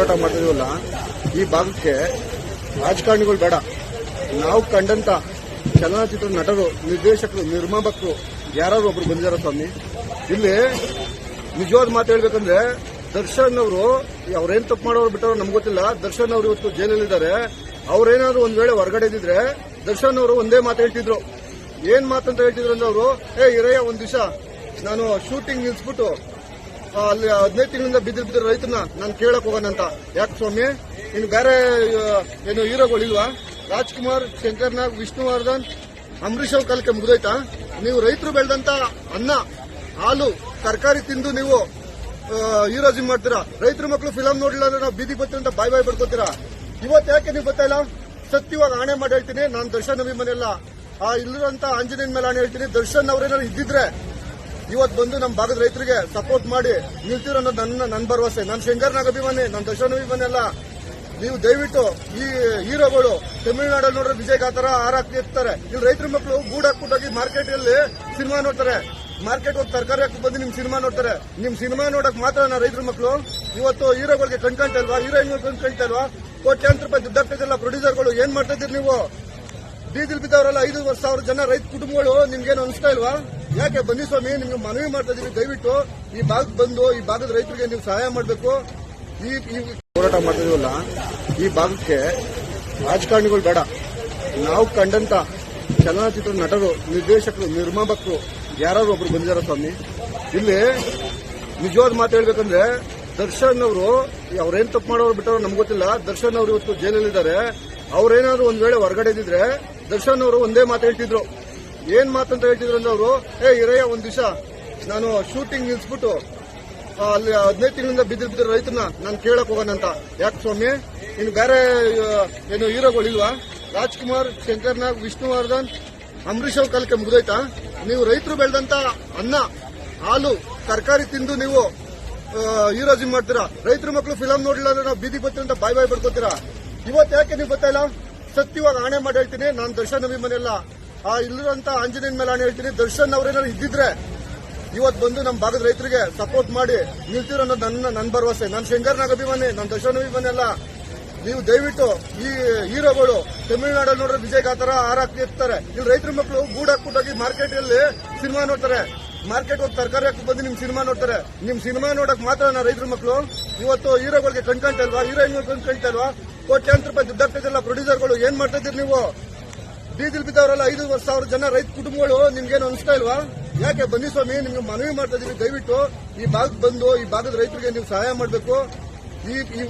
ಹೋರಾಟ ಮಾಡ್ತಿದೀವಲ್ಲ, ಈ ಭಾಗಕ್ಕೆ ರಾಜಕಾರಣಿಗಳು ಬೇಡ. ನಾವು ಕಂಡಂತ ಚಲನಚಿತ್ರ ನಟರು, ನಿರ್ದೇಶಕರು, ನಿರ್ಮಾಪಕರು ಯಾರು ಒಬ್ರು ಬಂದಿದಾರ ಸ್ವಾಮಿ. ಇಲ್ಲಿ ನಿಜವಾದ ಮಾತು ಹೇಳ್ಬೇಕಂದ್ರೆ ದರ್ಶನ್ ಅವರು ಅವ್ರೇನ್ ತಪ್ಪು ಮಾಡೋರು ಬಿಟ್ಟವ್ರು ನಮ್ಗೆ ಗೊತ್ತಿಲ್ಲ. ದರ್ಶನ್ ಅವರು ಇವತ್ತು ಜೈಲಲ್ಲಿದ್ದಾರೆ. ಅವ್ರೇನಾದ್ರು ಒಂದ್ ವೇಳೆ ಹೊರಗಡೆ ಇದ್ದಿದ್ರೆ ದರ್ಶನ್ ಅವರು ಒಂದೇ ಮಾತು ಹೇಳ್ತಿದ್ರು. ಏನ್ ಮಾತಂತ ಹೇಳ್ತಿದ್ರು ಅಂದ್ರೆ ಅವರು, ಇರಯ್ಯ ಒಂದ್ ದಿವಸ ನಾನು ಶೂಟಿಂಗ್ ನಿಲ್ಸ್ಬಿಟ್ಟು ಅಲ್ಲಿ 15 ತಿಂಗಳಿಂದ ಬಿದ್ದಿರ ರೈತನ ನಾನು ಕೇಳಕ್ ಹೋಗೋಣಂತ. ಯಾಕೆ ಸ್ವಾಮಿ, ಇನ್ನು ಬೇರೆ ಏನು ಹೀರೋಗಳಿಲ್ವಾ? ರಾಜ್ಕುಮಾರ್, ಶಂಕರ್ನಾಗ್, ವಿಷ್ಣುವರ್ಧನ್, ಅಂಬರೀಶ್ ಅವ್ರ ಕಾಲಕ್ಕೆ ಮುಗಿದೋಯ್ತಾ? ನೀವು ರೈತರು ಬೆಳೆದಂತ ಅನ್ನ, ಹಾಲು, ತರಕಾರಿ ತಿಂದು ನೀವು ಹೀರೋಜಿಂಗ್ ಮಾಡ್ತೀರಾ. ರೈತರ ಮಕ್ಕಳು ಫಿಲಂ ನೋಡಿಲ್ಲ ಅಂದ್ರೆ ನಾವು ಬೀದಿ ಬರ್ತೀವಿ ಅಂತ ಬಾಯ್ ಬರ್ಕೋತೀರಾ. ಇವತ್ತು ಯಾಕೆ ನೀವು ಗೊತ್ತಾ ಇಲ್ಲ? ಸತ್ಯವಾಗಿ ಆಣೆ ಮಾಡಿ ಹೇಳ್ತೀನಿ, ನಾನು ದರ್ಶನ್ ಅಭಿಮಾನಿಯಲ್ಲ. ಇಲ್ಲಿರುವಂತ ಆಂಜನೇಯನ ಮೇಲೆ ಆಣೆ ಹೇಳ್ತೀನಿ, ದರ್ಶನ್ ಅವ್ರೇನಾದ್ರು ಇದ್ದಿದ್ರೆ ಇವತ್ತು ಬಂದು ನಮ್ಮ ಭಾಗದ ರೈತರಿಗೆ ಸಪೋರ್ಟ್ ಮಾಡಿ ನಿಲ್ತಿರೋ ಅನ್ನೋದು ನನ್ನ ಭರವಸೆ. ನಾನು ಶಂಕರ್ನಾಗ್ ಅಭಿಮಾನಿ, ನಾನು ದರ್ಶನ್ ಅಭಿಮಾನಿ ಅಲ್ಲ. ನೀವು ದಯವಿಟ್ಟು ಈ ಹೀರೋಗಳು ತಮಿಳುನಾಡಲ್ಲಿ ನೋಡ್ರೆ ವಿಜಯ್ ಗಾತರ ಹಾರಾಕ್ತಿ ಇರ್ತಾರೆ. ಇಲ್ಲಿ ರೈತರ ಮಕ್ಕಳು ಗೂಡ್ ಹಾಕ್ಬಿಟ್ಟೋಗಿ ಮಾರ್ಕೆಟ್ ಅಲ್ಲಿ ಸಿನಿಮಾ ನೋಡ್ತಾರೆ. ಮಾರ್ಕೆಟ್ ಹೋಗಿ ತರಕಾರಿ ಹಾಕಿ ಬಂದು ನಿಮ್ ಸಿನಿಮಾ ನೋಡ್ತಾರೆ. ನಿಮ್ ಸಿನಿಮಾ ನೋಡಕ್ ಮಾತ್ರ ರೈತರ ಮಕ್ಕಳು ಇವತ್ತು ಹೀರೋಗಳಿಗೆ ಕಣ್ಕಂತಲ್ವಾ? ಹೀರೋಯಿನ್ ಕಣ್ಕಂತಲ್ವಾ? ಕೋಟ್ಯಾಂತರ ರೂಪಾಯಿ ದುಡ್ಡು ಹಾಕ್ತಿದ್ರಲ್ಲ ಪ್ರೊಡ್ಯೂಸರ್ಗಳು. ಏನ್ ಮಾಡ್ತಾ ಇದ್ದೀರಿ ನೀವು? ಬೀದಿಲ್ ಬಿದ್ದವರಲ್ಲ 5,000 ಜನ ರೈತ ಕುಟುಂಬಗಳು. ನಿಮ್ಗೇನು ಅನಿಸ್ತಾ ಇಲ್ವಾ? ಯಾಕೆ ಬನ್ನಿ ಸ್ವಾಮಿ, ನಿಮ್ಗೆ ಮನವಿ ಮಾಡ್ತಾ ಇದೀವಿ. ದಯವಿಟ್ಟು ಈ ಭಾಗಕ್ಕೆ ಬಂದು ಈ ಭಾಗದ ರೈತರಿಗೆ ನೀವು ಸಹಾಯ ಮಾಡಬೇಕು. ಈ ಹೋರಾಟ ಮಾಡ್ತಿದೀವಲ್ಲ, ಈ ಭಾಗಕ್ಕೆ ರಾಜಕಾರಣಿಗಳು ಬೇಡ. ನಾವು ಕಂಡಂತ ಚಲನಚಿತ್ರ ನಟರು, ನಿರ್ದೇಶಕರು, ನಿರ್ಮಾಪಕರು ಯಾರು ಒಬ್ರು ಬಂದಿದಾರ ಸ್ವಾಮಿ. ಇಲ್ಲಿ ನಿಜವಾದ ಮಾತು ಹೇಳ್ಬೇಕಂದ್ರೆ ದರ್ಶನ್ ಅವರು ಅವ್ರೇನ್ ತಪ್ಪು ಮಾಡೋರು ಬಿಟ್ಟವ್ರು ನಮ್ಗೆ ಗೊತ್ತಿಲ್ಲ. ದರ್ಶನ್ ಅವರು ಇವತ್ತು ಜೈಲಲ್ಲಿದ್ದಾರೆ. ಅವ್ರೇನಾದ್ರು ಒಂದ್ ವೇಳೆ ಹೊರಗಡೆ ಇದ್ದಿದ್ರೆ ದರ್ಶನ್ ಅವರು ಒಂದೇ ಮಾತು ಹೇಳ್ತಿದ್ರು. ಏನ್ ಮಾತಂತ ಹೇಳ್ತಿದ್ರು ಅಂದ್ರೆ ಅವರು, ಇರಯ್ಯ ಒಂದ್ ದಿವಸ ನಾನು ಶೂಟಿಂಗ್ ನಿಲ್ಸ್ಬಿಟ್ಟು ಅಲ್ಲಿ 15 ತಿಂಗಳಿಂದ ಬಿದ್ದಿರ ರೈತನ ನಾನು ಕೇಳಕ್ ಹೋಗೋಣಂತ. ಯಾಕೆ ಸ್ವಾಮಿ, ಇನ್ನು ಬೇರೆ ಏನು ಹೀರೋಗಳಿಲ್ವಾ? ರಾಜ್ಕುಮಾರ್, ಶಂಕರ್ನಾಗ್, ವಿಷ್ಣುವರ್ಧನ್, ಅಂಬರೀಶ್ ಅವ್ರ ಕಾಲಕ್ಕೆ ಮುಗಿದೋಯ್ತಾ? ನೀವು ರೈತರು ಬೆಳೆದಂತ ಅನ್ನ, ಹಾಲು, ತರಕಾರಿ ತಿಂದು ನೀವು ಹೀರೋಜಿಂಗ್ ಮಾಡ್ತೀರಾ. ರೈತರ ಮಕ್ಕಳು ಫಿಲಂ ನೋಡಿಲ್ಲ ಅಂದ್ರೆ ನಾವು ಬೀದಿ ಬರ್ತೀವಿ ಅಂತ ಬಾಯ್ ಬರ್ಕೋತೀರಾ. ಇವತ್ತು ಯಾಕೆ ನೀವು ಗೊತ್ತಾ ಇಲ್ಲ? ಸತ್ಯವಾಗಿ ಆಣೆ ಮಾಡಿ ಹೇಳ್ತೀನಿ, ನಾನು ದರ್ಶನ್ ಅಭಿಮಾನಿಯಲ್ಲ. ಇಲ್ಲಿರುವಂತ ಆಂಜನೇಯನ ಮೇಲೆ ಆಣೆ ಹೇಳ್ತೀನಿ, ದರ್ಶನ್ ಅವ್ರೇನಾದ್ರು ಇದ್ದಿದ್ರೆ ಇವತ್ತು ಬಂದು ನಮ್ಮ ಭಾಗದ ರೈತರಿಗೆ ಸಪೋರ್ಟ್ ಮಾಡಿ ನಿಲ್ತಿರೋ ಅನ್ನೋದು ನನ್ನ ಭರವಸೆ. ನಾನು ಶಂಕರ್ನಾಗ್ ಅಭಿಮಾನಿ, ನಾನು ದರ್ಶನ್ ಅಭಿಮಾನಿ ಅಲ್ಲ. ನೀವು ದಯವಿಟ್ಟು ಈ ಹೀರೋಗಳು ತಮಿಳುನಾಡಲ್ಲಿ ನೋಡ್ರೆ ವಿಜಯ್ ಗಾತರ ಹಾರಾಕ್ತಿ ಇರ್ತಾರೆ. ಇಲ್ಲಿ ರೈತರ ಮಕ್ಕಳು ಗೂಡ್ ಹಾಕ್ಬಿಟ್ಟೋಗಿ ಮಾರ್ಕೆಟ್ ಅಲ್ಲಿ ಸಿನಿಮಾ ನೋಡ್ತಾರೆ. ಮಾರ್ಕೆಟ್ ಹೋಗಿ ತರಕಾರಿ ಹಾಕಿ ಬಂದು ನಿಮ್ ಸಿನಿಮಾ ನೋಡ್ತಾರೆ. ನಿಮ್ ಸಿನಿಮಾ ನೋಡಕ್ ಮಾತ್ರ ರೈತರ ಮಕ್ಕಳು ಇವತ್ತು ಹೀರೋಗಳಿಗೆ ಕಣ್ಕಂತಲ್ವಾ? ಹೀರೋಯಿನ್ ಕಣ್ಕಂತಲ್ವಾ? ಕೋಟ್ಯಾಂತರ ರೂಪಾಯಿ ದುಡ್ಡು ಹಾಕ್ತಿದ್ರಲ್ಲ ಪ್ರೊಡ್ಯೂಸರ್ಗಳು. ಏನ್ ಮಾಡ್ತಾ ಇದ್ದೀರಿ ನೀವು? ಬೀದಿಲ್ ಬಿದ್ದವರಲ್ಲ 5,000 ಜನ ರೈತ ಕುಟುಂಬಗಳು. ನಿಮ್ಗೇನು ಅನಿಸ್ತಾ ಇಲ್ವಾ? ಯಾಕೆ ಬನ್ನಿ ಸ್ವಾಮಿ, ನಿಮ್ಗೆ ಮನವಿ ಮಾಡ್ತಾ ಇದೀವಿ. ದಯವಿಟ್ಟು ಈ ಭಾಗಕ್ಕೆ ಬಂದು ಈ ಭಾಗದ ರೈತರಿಗೆ ನೀವು ಸಹಾಯ ಮಾಡಬೇಕು. ಈ